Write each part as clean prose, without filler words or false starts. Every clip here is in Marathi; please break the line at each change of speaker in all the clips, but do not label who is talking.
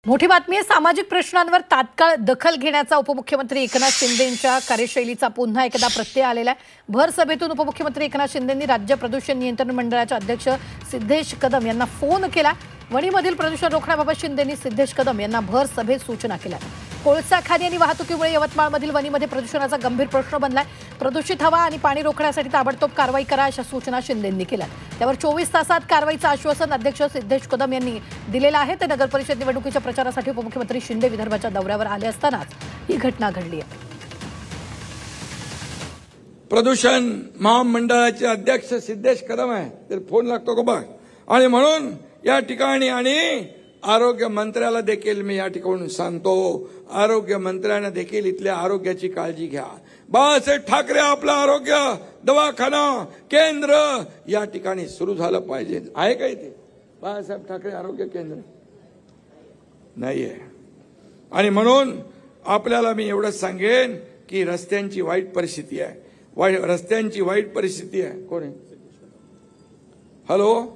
मोठी बातमी आहे। सामाजिक प्रश्नांवर तात्काळ दखल घेण्याचा उपमुख्यमंत्री एकनाथ शिंदेंच्या कार्यशैलीचा पुन्हा एकदा प्रत्यय आलेला आहे। भर सभेतून उपमुख्यमंत्री एकनाथ शिंदेंनी राज्य प्रदूषण नियंत्रण मंडळाचे अध्यक्ष सिद्धेश कदम यांना फोन केला। वणीमधील प्रदूषण रोखण्याबाबत शिंदेंनी सिद्धेश कदम यांना भर सभेत सूचना केल्या। कोळसा खाणी आणि वाहतुकीमुळे यवतमाळमधील वणीमध्ये प्रदूषणाचा गंभीर प्रश्न बनलाय। प्रदूषित हवा आणि पाणी रोखण्यासाठी ताबडतोब कारवाई करा अशा सूचना शिंदेंनी केल्या। त्यावर 24 तासात कारवाईचं आश्वासन अध्यक्ष सिद्धेश कदम यांनी दिलेलं आहे। तर नगरपरिषद निवडणुकीच्या प्रचारासाठी उपमुख्यमंत्री शिंदे विदर्भाच्या दौऱ्यावर आले असतानाच ही घटना घडली आहे।
प्रदूषण महामंडळाचे अध्यक्ष सिद्धेश कदम आहे, तर फोन लागतो का बघ। आणि म्हणून या ठिकाणी आणि आरोग्य मंत्र्याला देखील मी या ठिकाणी सांगतो, आरोग्य मंत्र्यांना देखील इथल्या आरोग्याची काळजी घ्या। बाळासाहेब ठाकरे आपलं आरोग्य दवाखाना केंद्र या ठिकाणी सुरू झालं पाहिजे। आहे का इथे बाळासाहेब ठाकरे आरोग्य केंद्र? नाहीये। आणि म्हणून आपल्याला मी एवढंच सांगेन की रस्त्यांची वाईट परिस्थिती आहे, रस्त्यांची वाईट परिस्थिती आहे। कोण आहे? हॅलो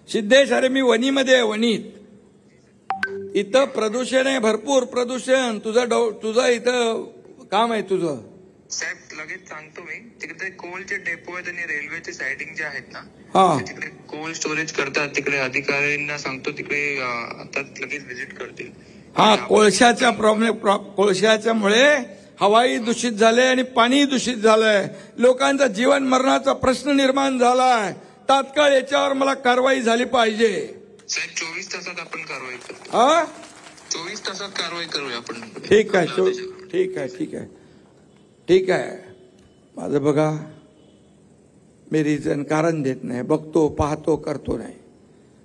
सिद्धेश, अरे मी वणीमध्ये, वणीत इथं प्रदूषण आहे, भरपूर प्रदूषण। तुझं इथं काम आहे तुझं
साहेब, लगेच सांगतो मी। तिकडे कोलचे डेपो आहेत आणि रेल्वेचे साइडिंग जे आहेत ना, तिकडे कोल स्टोरेज करतात, तिकडे अधिकाऱ्यांना सांगतो, तिकडे आता लगेच व्हिजिट करतील।
कोळशाचा प्रॉब्लेम, कोळशाच्यामुळे हवाई दूषित झाले आणि पाणी दूषित झालंय, लोकांचा जीवन मरणाचा प्रश्न निर्माण झालाय। तात्काळ याच्यावर मला कारवाई झाली पाहिजे।
साहेब 24 तासात आपण कारवाई करू। 24 तासात कारवाई करूया आपण।
ठीक आहे, ठीक आहे, ठीक आहे, ठीक आहे। माझं बघा, मी रिझन कारण देत नाही, बघतो पाहतो करतो नाही।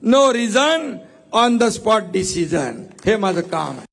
No reason on the spot decision, हे माझं काम आहे।